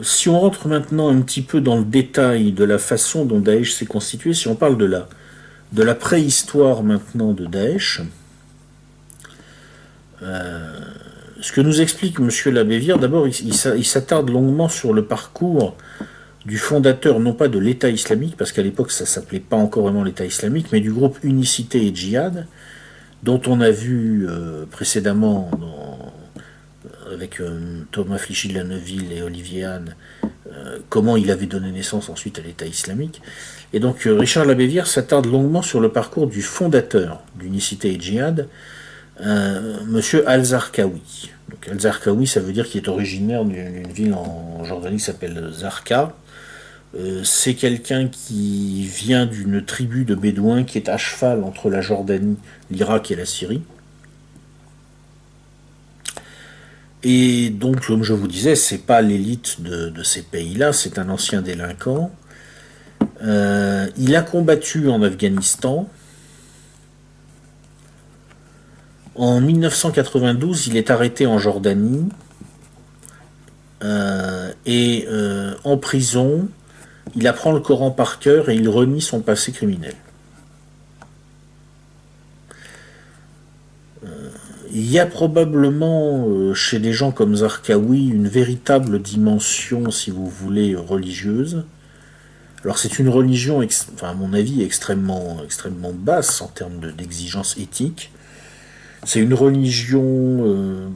si on rentre maintenant un petit peu dans le détail de la façon dont Daesh s'est constitué, si on parle de la préhistoire maintenant de Daesh, ce que nous explique M. Labévière, d'abord, il s'attarde longuement sur le parcours du fondateur, non pas de l'État islamique, parce qu'à l'époque ça ne s'appelait pas encore vraiment l'État islamique, mais du groupe Unicité et Djihad, dont on a vu précédemment avec Thomas Flichy de la Neuville et Olivier Hahn, comment il avait donné naissance ensuite à l'État islamique. Et donc Richard Labévière s'attarde longuement sur le parcours du fondateur d'Unicité et Djihad, Monsieur Al-Zarqawi. Donc Al-Zarqawi, ça veut dire qu'il est originaire d'une ville en Jordanie qui s'appelle Zarqa. C'est quelqu'un qui vient d'une tribu de Bédouins qui est à cheval entre la Jordanie, l'Irak et la Syrie. Et donc, comme je vous disais, c'est pas l'élite de ces pays-là, c'est un ancien délinquant. Il a combattu en Afghanistan. En 1992, il est arrêté en Jordanie et en prison, il apprend le Coran par cœur et il renie son passé criminel. Il y a probablement chez des gens comme Zarqawi une véritable dimension, si vous voulez, religieuse. Alors c'est une religion, à mon avis, extrêmement basse en termes d'exigence éthique. C'est une religion,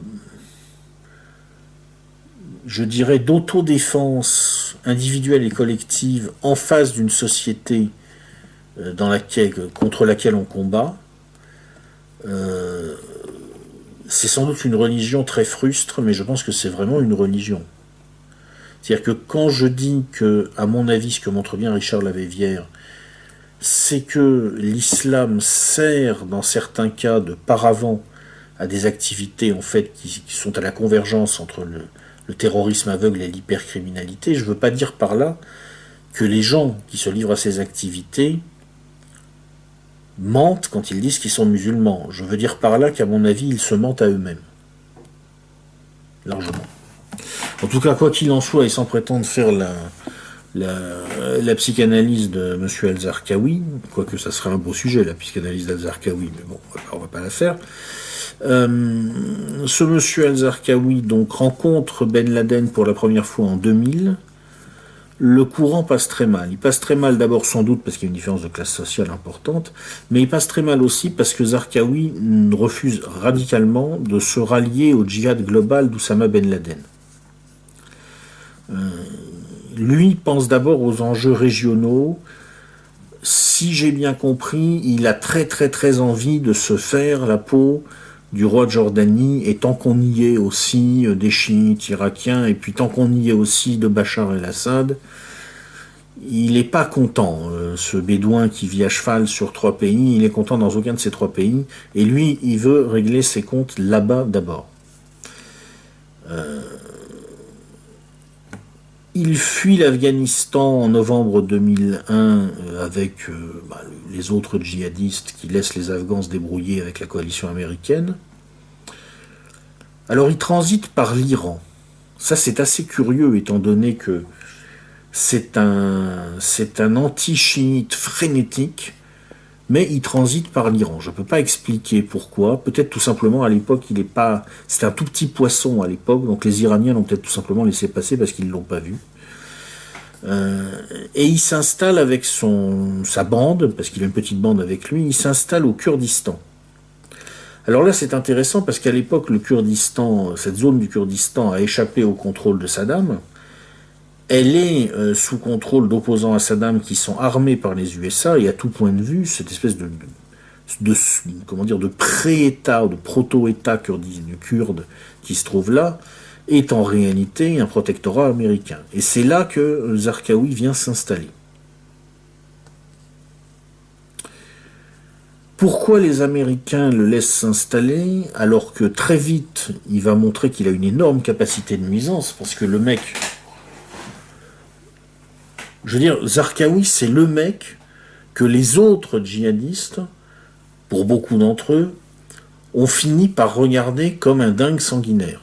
je dirais, d'autodéfense individuelle et collective en face d'une société contre laquelle on combat. C'est sans doute une religion très frustre, mais je pense que c'est vraiment une religion. C'est-à-dire que quand je dis que, à mon avis, ce que montre bien Richard Lavévière, c'est que l'islam sert dans certains cas de paravent à des activités en fait qui sont à la convergence entre le terrorisme aveugle et l'hypercriminalité, je ne veux pas dire par là que les gens qui se livrent à ces activités mentent quand ils disent qu'ils sont musulmans. Je veux dire par là qu'à mon avis, ils se mentent à eux-mêmes. Largement. En tout cas, quoi qu'il en soit, et sans prétendre faire la psychanalyse de M. Al-Zarqawi, quoique ça serait un beau sujet, la psychanalyse d'Al-Zarqawi, mais bon, on va pas la faire. Ce monsieur Al-Zarqawi donc rencontre Ben Laden pour la première fois en 2000. Le courant passe très mal. Il passe très mal d'abord sans doute parce qu'il y a une différence de classe sociale importante, mais il passe très mal aussi parce que Zarqawi refuse radicalement de se rallier au djihad global d'Oussama Ben Laden. Lui pense d'abord aux enjeux régionaux. Si j'ai bien compris, il a très envie de se faire la peau du roi de Jordanie, et tant qu'on y est aussi des chiites irakiens, et puis tant qu'on y est aussi de Bachar el-Assad, il n'est pas content. Ce bédouin qui vit à cheval sur 3 pays, il est content dans aucun de ces 3 pays, et lui, il veut régler ses comptes là-bas d'abord. Il fuit l'Afghanistan en novembre 2001 avec les autres djihadistes qui laissent les Afghans se débrouiller avec la coalition américaine. Alors il transite par l'Iran. Ça c'est assez curieux étant donné que c'est un anti-chiite frénétique, mais il transite par l'Iran. Je ne peux pas expliquer pourquoi. Peut-être tout simplement à l'époque il est pas. C'était un tout petit poisson à l'époque, donc les Iraniens l'ont peut-être tout simplement laissé passer parce qu'ils ne l'ont pas vu. Et il s'installe avec sa bande, parce qu'il a une petite bande avec lui, il s'installe au Kurdistan. Alors là c'est intéressant parce qu'à l'époque le Kurdistan, cette zone du Kurdistan a échappé au contrôle de Saddam. Elle est sous contrôle d'opposants à Saddam qui sont armés par les USA, et à tout point de vue, cette espèce de pré-État, de proto-État kurde qui se trouve là, est en réalité un protectorat américain. Et c'est là que Zarqawi vient s'installer. Pourquoi les Américains le laissent s'installer alors que très vite il va montrer qu'il a une énorme capacité de nuisance? Parce que le mec... Je veux dire, Zarqawi, c'est le mec que les autres djihadistes, pour beaucoup d'entre eux, ont fini par regarder comme un dingue sanguinaire.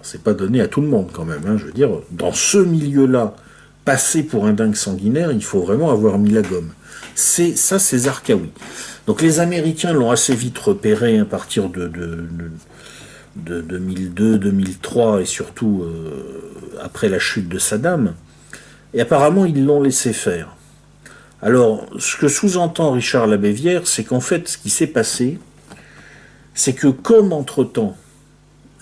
C'est pas donné à tout le monde quand même. Je veux dire, dans ce milieu-là, passer pour un dingue sanguinaire, il faut vraiment avoir mis la gomme. C'est Zarqawi. Donc les Américains l'ont assez vite repéré à partir de 2002, 2003 et surtout après la chute de Saddam. Et apparemment, ils l'ont laissé faire. Alors, ce que sous-entend Richard Lavévière, c'est qu'en fait, ce qui s'est passé, c'est que comme entre-temps,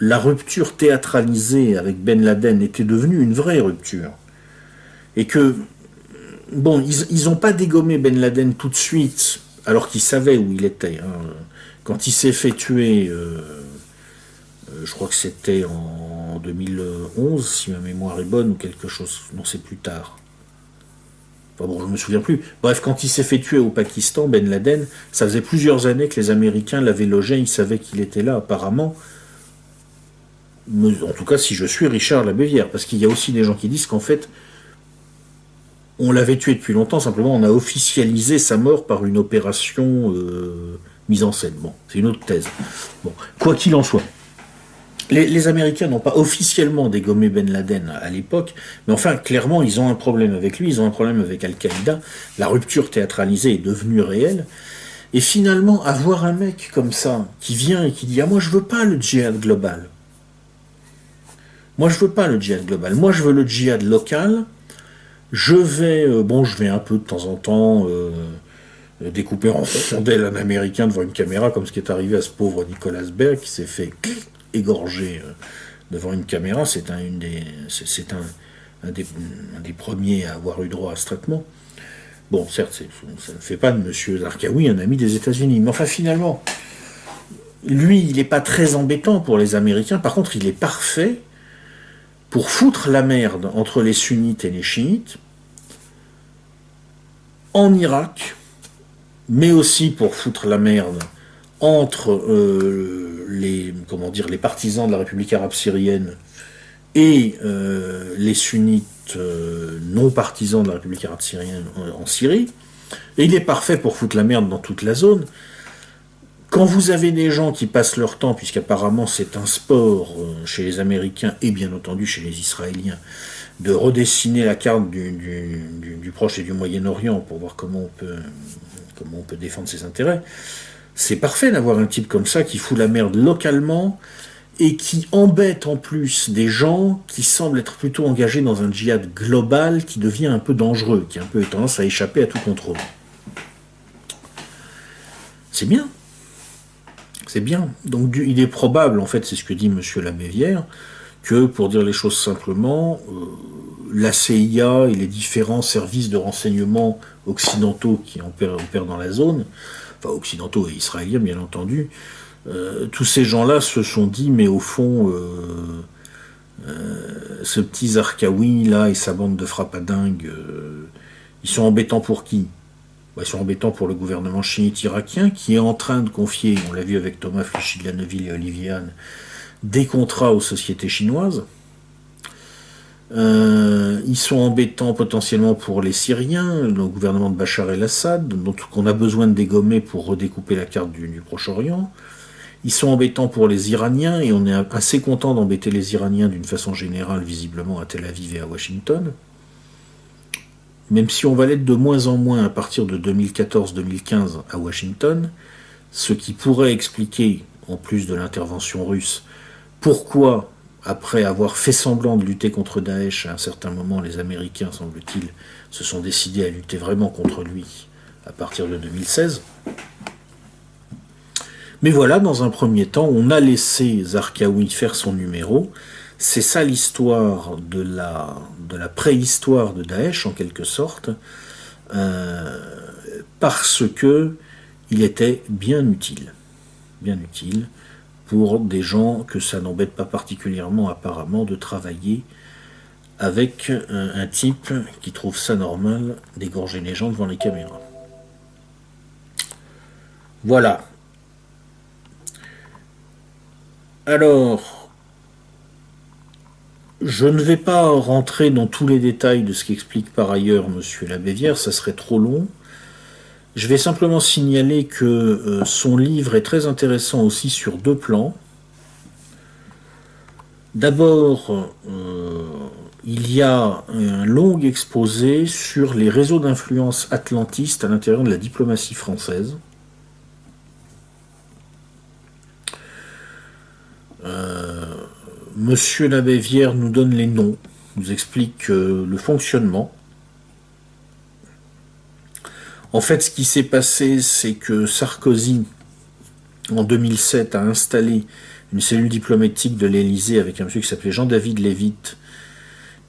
la rupture théâtralisée avec Ben Laden était devenue une vraie rupture, et que, bon, ils n'ont pas dégommé Ben Laden tout de suite, alors qu'ils savaient où il était. Quand il s'est fait tuer, je crois que c'était en 2011, si ma mémoire est bonne, ou quelque chose, non, c'est plus tard. Enfin bon, je ne me souviens plus. Bref, quand il s'est fait tuer au Pakistan, Ben Laden, ça faisait plusieurs années que les Américains l'avaient logé, ils savaient qu'il était là, apparemment. En tout cas, si je suis Richard Lavévière, parce qu'il y a aussi des gens qui disent qu'en fait, on l'avait tué depuis longtemps, simplement on a officialisé sa mort par une opération mise en scène. Bon, c'est une autre thèse. Bon, quoi qu'il en soit. Les Américains n'ont pas officiellement dégommé Ben Laden à l'époque, mais enfin, clairement, ils ont un problème avec lui, ils ont un problème avec Al-Qaïda. La rupture théâtralisée est devenue réelle. Et finalement, avoir un mec comme ça, qui vient et qui dit « Ah, moi, je veux pas le djihad global. Moi, je veux pas le djihad global. Moi, je veux le djihad local. Je vais, je vais un peu de temps en temps découper en rondelles un Américain devant une caméra, comme ce qui est arrivé à ce pauvre Nicolas Berg, qui s'est fait égorger devant une caméra. C'est un des premiers à avoir eu droit à ce traitement. Bon, certes, ça ne fait pas de M. Zarqawi un ami des États-Unis. Mais enfin, finalement, lui, il n'est pas très embêtant pour les Américains. Par contre, il est parfait pour foutre la merde entre les sunnites et les chiites, en Irak, mais aussi pour foutre la merde entre les partisans de la République arabe syrienne et les sunnites non partisans de la République arabe syrienne en Syrie. Et il est parfait pour foutre la merde dans toute la zone. Quand vous avez des gens qui passent leur temps, puisqu'apparemment c'est un sport chez les Américains et bien entendu chez les Israéliens, de redessiner la carte du Proche et du Moyen-Orient pour voir comment on peut défendre ses intérêts, c'est parfait d'avoir un type comme ça qui fout la merde localement et qui embête en plus des gens qui semblent être plutôt engagés dans un djihad global qui devient un peu dangereux, qui a un peu tendance à échapper à tout contrôle. C'est bien. C'est bien. Donc il est probable, en fait, c'est ce que dit M. Lamévière, que, pour dire les choses simplement, la CIA et les différents services de renseignement occidentaux qui opèrent dans la zone, enfin occidentaux et israéliens bien entendu, tous ces gens-là se sont dit, mais au fond, ce petit Zarqawi là et sa bande de frappadingues, ils sont embêtants pour qui? Ils sont embêtants pour le gouvernement chiite irakien qui est en train de confier, on l'a vu avec Thomas Flichy de la Neuville et Olivier Hahn, des contrats aux sociétés chinoises. Ils sont embêtants potentiellement pour les Syriens, le gouvernement de Bachar el-Assad, dont on a besoin de dégommer pour redécouper la carte du Proche-Orient. Ils sont embêtants pour les Iraniens, et on est assez content d'embêter les Iraniens d'une façon générale, visiblement à Tel Aviv et à Washington. Même si on va l'être de moins en moins à partir de 2014-2015 à Washington, ce qui pourrait expliquer, en plus de l'intervention russe, pourquoi, après avoir fait semblant de lutter contre Daesh, à un certain moment, les Américains, semble-t-il, se sont décidés à lutter vraiment contre lui à partir de 2016. Mais voilà, dans un premier temps, on a laissé Zarqawi faire son numéro. C'est ça l'histoire de la préhistoire de Daesh, en quelque sorte, parce que il était bien utile pour des gens que ça n'embête pas particulièrement apparemment de travailler avec un type qui trouve ça normal d'égorger les gens devant les caméras. Voilà. Alors, je ne vais pas rentrer dans tous les détails de ce qu'explique par ailleurs M. Labévière, ça serait trop long. Je vais simplement signaler que son livre est très intéressant aussi sur deux plans. D'abord, il y a un long exposé sur les réseaux d'influence atlantistes à l'intérieur de la diplomatie française. Monsieur Labévière nous donne les noms, nous explique le fonctionnement. En fait, ce qui s'est passé, c'est que Sarkozy, en 2007, a installé une cellule diplomatique de l'Élysée avec un monsieur qui s'appelait Jean-David Lévite,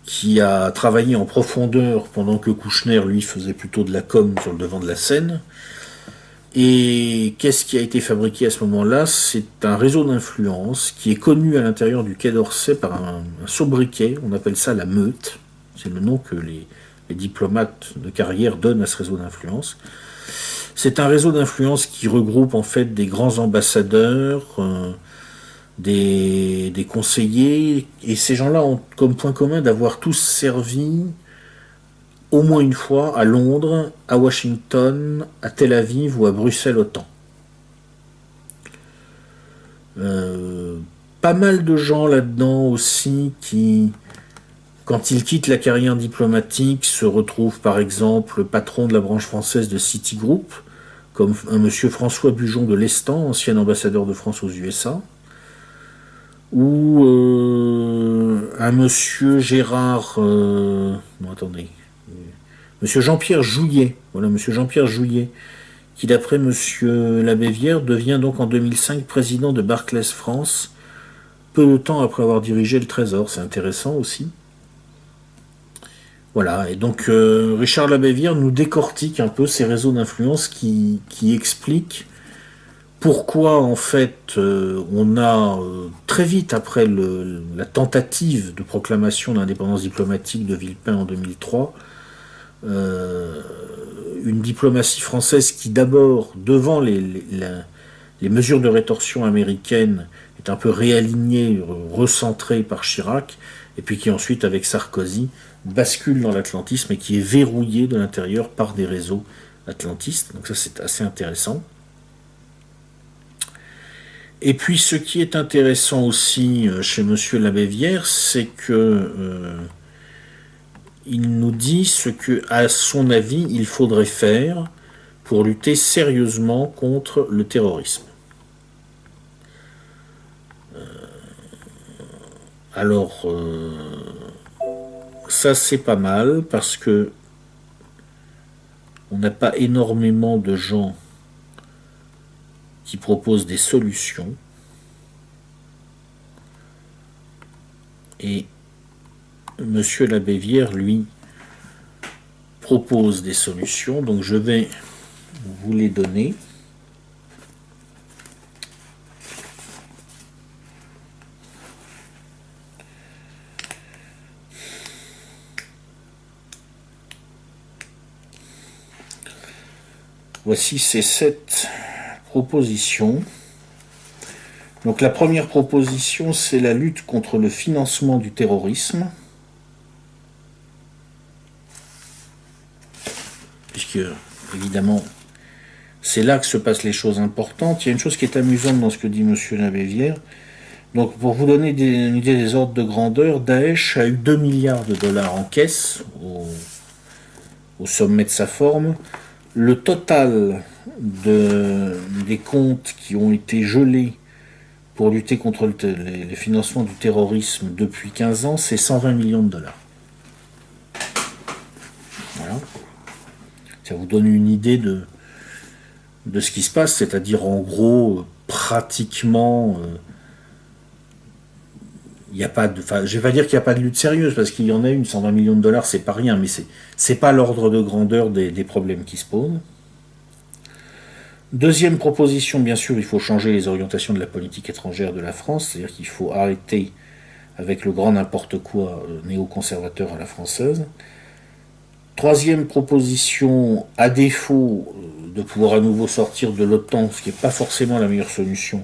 qui a travaillé en profondeur pendant que Kouchner, lui, faisait plutôt de la com sur le devant de la scène. Et qu'est-ce qui a été fabriqué à ce moment-là? C'est un réseau d'influence qui est connu à l'intérieur du Quai d'Orsay par un sobriquet, on appelle ça la meute. C'est le nom que les diplomates de carrière donnent à ce réseau d'influence. C'est un réseau d'influence qui regroupe en fait des grands ambassadeurs, des conseillers, et ces gens-là ont comme point commun d'avoir tous servi au moins une fois à Londres, à Washington, à Tel Aviv ou à Bruxelles OTAN. Euh, Pas mal de gens là-dedans aussi qui, quand ils quittent la carrière diplomatique, se retrouvent par exemple patron de la branche française de Citigroup, comme un monsieur François Bujon de Lestan, ancien ambassadeur de France aux USA, ou un monsieur Gérard... non, attendez. Monsieur Jean-Pierre Jouyet, voilà, monsieur Jean-Pierre Jouyet, qui d'après monsieur Labévière devient donc en 2005 président de Barclays France, peu de temps après avoir dirigé le Trésor. C'est intéressant aussi. Voilà, et donc Richard Labévière nous décortique un peu ces réseaux d'influence qui expliquent pourquoi en fait on a très vite après la tentative de proclamation d'indépendance diplomatique de Villepin en 2003, euh, une diplomatie française qui d'abord, devant les mesures de rétorsion américaines, est un peu réalignée, recentrée par Chirac, et puis qui ensuite, avec Sarkozy, bascule dans l'atlantisme et qui est verrouillée de l'intérieur par des réseaux atlantistes. Donc ça, c'est assez intéressant. Et puis, ce qui est intéressant aussi chez Monsieur Labévière, c'est que il nous dit ce que, à son avis, il faudrait faire pour lutter sérieusement contre le terrorisme. Alors, ça c'est pas mal parce que on n'a pas énormément de gens qui proposent des solutions. Et Monsieur Labévière, lui, propose des solutions. Donc je vais vous les donner. Voici ces 7 propositions. Donc la première proposition, c'est la lutte contre le financement du terrorisme. Puisque, évidemment, c'est là que se passent les choses importantes. Il y a une chose qui est amusante dans ce que dit M. Labévière. Donc pour vous donner une idée des ordres de grandeur, Daesh a eu 2 milliards de dollars en caisse au sommet de sa forme. Le total des comptes qui ont été gelés pour lutter contre les financements du terrorisme depuis 15 ans, c'est 120 millions de dollars. Voilà. Ça vous donne une idée de ce qui se passe, c'est-à-dire en gros, pratiquement, il n'y a pas de... Enfin, je vais pas dire qu'il n'y a pas de lutte sérieuse, parce qu'il y en a une, 120 millions de dollars, c'est pas rien, mais c'est pas l'ordre de grandeur des problèmes qui se posent. Deuxième proposition, bien sûr, il faut changer les orientations de la politique étrangère de la France, c'est-à-dire qu'il faut arrêter avec le grand n'importe quoi néoconservateur à la française. Troisième proposition, à défaut de pouvoir à nouveau sortir de l'OTAN, ce qui n'est pas forcément la meilleure solution,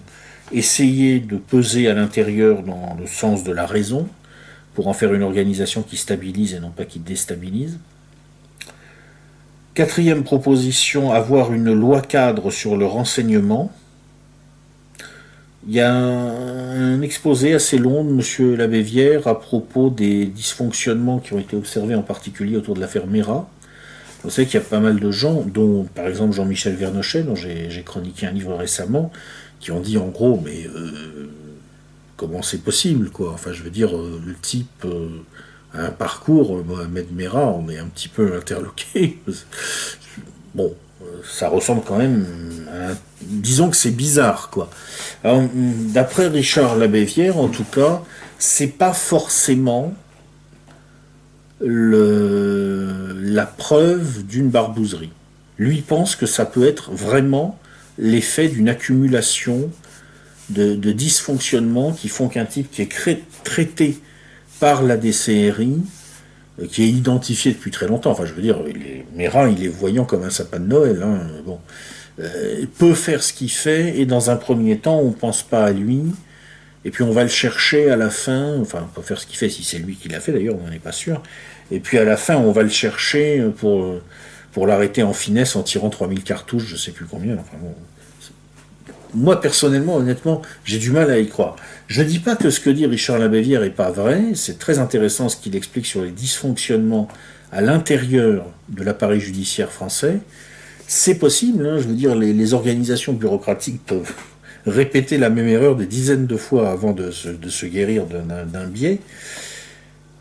essayer de peser à l'intérieur dans le sens de la raison, pour en faire une organisation qui stabilise et non pas qui déstabilise. Quatrième proposition, avoir une loi cadre sur le renseignement. Il y a un exposé assez long de M. Labévière à propos des dysfonctionnements qui ont été observés en particulier autour de l'affaire Mera. Vous savez qu'il y a pas mal de gens, dont par exemple Jean-Michel Vernochet, dont j'ai chroniqué un livre récemment, qui ont dit en gros, mais comment c'est possible, quoi. Enfin, je veux dire, le type a un parcours, Mohamed Merah, on est un petit peu interloqué. Bon, ça ressemble quand même à... Disons que c'est bizarre, quoi. Alors, d'après Richard Labévière, en tout cas, c'est pas forcément la preuve d'une barbouzerie. Lui pense que ça peut être vraiment l'effet d'une accumulation de dysfonctionnements qui font qu'un type qui est traité par la DCRI, qui est identifié depuis très longtemps, enfin je veux dire, Mera, il est voyant comme un sapin de Noël, hein, bon, peut faire ce qu'il fait, et dans un premier temps, on pense pas à lui, et puis on va le chercher à la fin, enfin, on peut faire ce qu'il fait, si c'est lui qui l'a fait d'ailleurs, on n'en est pas sûr, et puis à la fin, on va le chercher pour l'arrêter en finesse en tirant 3000 cartouches, je sais plus combien, enfin bon, moi, personnellement, honnêtement, j'ai du mal à y croire. Je ne dis pas que ce que dit Richard Labévière n'est pas vrai, c'est très intéressant ce qu'il explique sur les dysfonctionnements à l'intérieur de l'appareil judiciaire français. C'est possible, hein, je veux dire, les organisations bureaucratiques peuvent répéter la même erreur des dizaines de fois avant de se guérir d'un biais,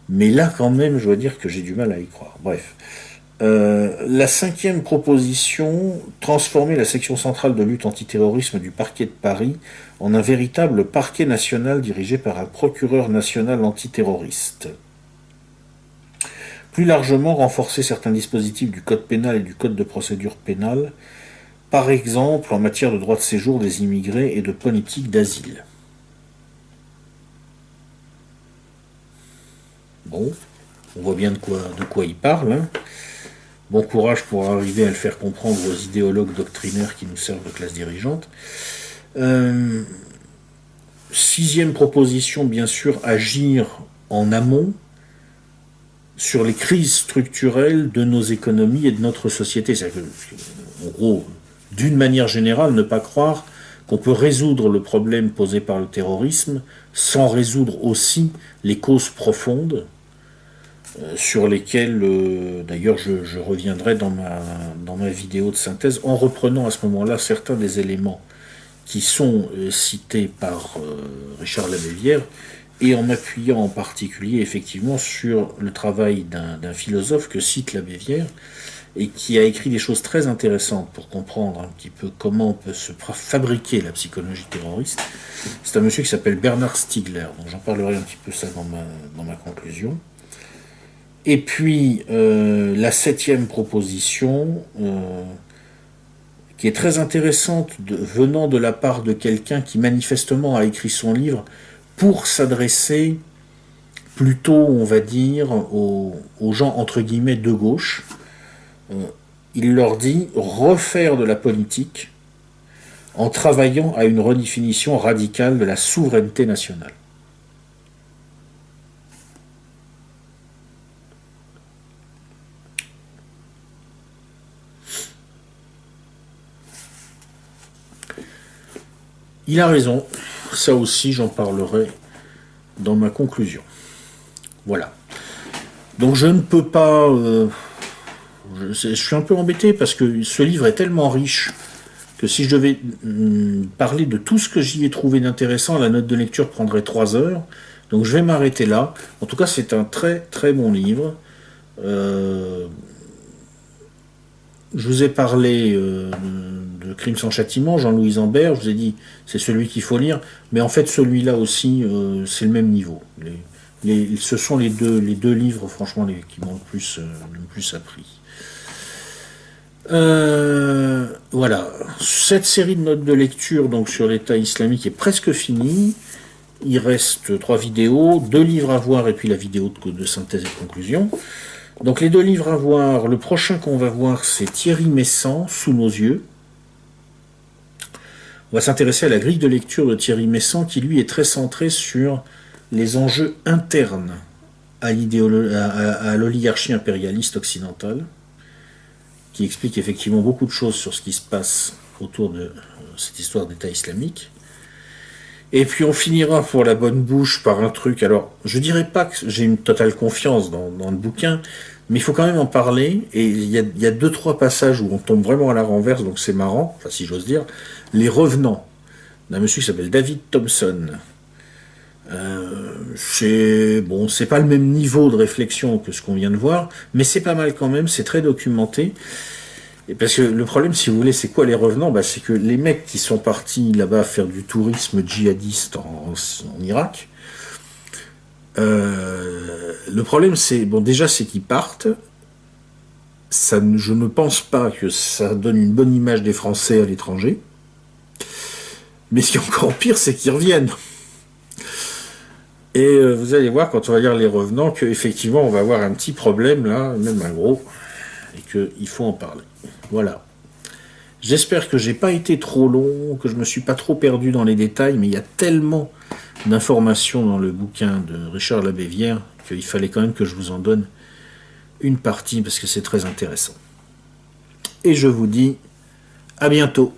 mais là, quand même, je dois dire que j'ai du mal à y croire. Bref. La cinquième proposition, transformer la section centrale de lutte antiterrorisme du parquet de Paris en un véritable parquet national dirigé par un procureur national antiterroriste. Plus largement, renforcer certains dispositifs du code pénal et du code de procédure pénale, par exemple en matière de droit de séjour des immigrés et de politique d'asile. Bon, on voit bien de quoi il parle, hein. Bon courage pour arriver à le faire comprendre aux idéologues doctrinaires qui nous servent de classe dirigeante. Sixième proposition, bien sûr, agir en amont sur les crises structurelles de nos économies et de notre société. C'est-à-dire que, en gros, d'une manière générale, ne pas croire qu'on peut résoudre le problème posé par le terrorisme sans résoudre aussi les causes profondes sur lesquelles, d'ailleurs, je reviendrai dans ma vidéo de synthèse, en reprenant à ce moment-là certains des éléments qui sont cités par Richard Labévière, et en m'appuyant en particulier, effectivement, sur le travail d'un philosophe que cite Labévière, et qui a écrit des choses très intéressantes pour comprendre un petit peu comment on peut se fabriquer la psychologie terroriste. C'est un monsieur qui s'appelle Bernard Stiegler, donc j'en parlerai un petit peu ça dans ma conclusion. Et puis, la septième proposition, qui est très intéressante, venant de la part de quelqu'un qui manifestement a écrit son livre pour s'adresser plutôt, on va dire, aux gens entre guillemets de gauche. Il leur dit refaire de la politique en travaillant à une redéfinition radicale de la souveraineté nationale. Il a raison, ça aussi j'en parlerai dans ma conclusion. Voilà. Donc je ne peux pas... je suis un peu embêté parce que ce livre est tellement riche que si je devais parler de tout ce que j'y ai trouvé d'intéressant, la note de lecture prendrait 3 heures. Donc je vais m'arrêter là. En tout cas, c'est un très très bon livre. Je vous ai parlé de Crime sans châtiment, Jean-Louis Ambert, je vous ai dit c'est celui qu'il faut lire, mais en fait celui-là aussi c'est le même niveau. Ce sont les deux livres franchement qui m'ont le plus appris. Voilà, cette série de notes de lecture donc sur l'État islamique est presque finie. Il reste 3 vidéos, 2 livres à voir et puis la vidéo de synthèse et de conclusion. Donc les 2 livres à voir, le prochain qu'on va voir c'est Thierry Messant, Sous nos yeux. On va s'intéresser à la grille de lecture de Thierry Messant qui lui est très centré sur les enjeux internes à l'oligarchie impérialiste occidentale, qui explique effectivement beaucoup de choses sur ce qui se passe autour de cette histoire d'État islamique. Et puis on finira pour la bonne bouche par un truc, alors je dirais pas que j'ai une totale confiance dans le bouquin, mais il faut quand même en parler, et il y a 2-3 passages où on tombe vraiment à la renverse, donc c'est marrant, enfin si j'ose dire. Les Revenants, d'un monsieur qui s'appelle David Thompson. C'est pas le même niveau de réflexion que ce qu'on vient de voir, mais c'est pas mal quand même, c'est très documenté. Et parce que le problème, si vous voulez, c'est quoi les revenants? C'est que les mecs qui sont partis là-bas faire du tourisme djihadiste en Irak, le problème, c'est, déjà, c'est qu'ils partent. Je ne pense pas que ça donne une bonne image des Français à l'étranger. Mais ce qui est encore pire, c'est qu'ils reviennent. Et vous allez voir, quand on va lire les revenants, qu'effectivement, on va avoir un petit problème, là, même un gros, et qu'il faut en parler. Voilà. J'espère que j'ai pas été trop long, que je me suis pas trop perdu dans les détails, mais il y a tellement d'informations dans le bouquin de Richard Labévière qu'il fallait quand même que je vous en donne une partie, parce que c'est très intéressant. Et je vous dis à bientôt.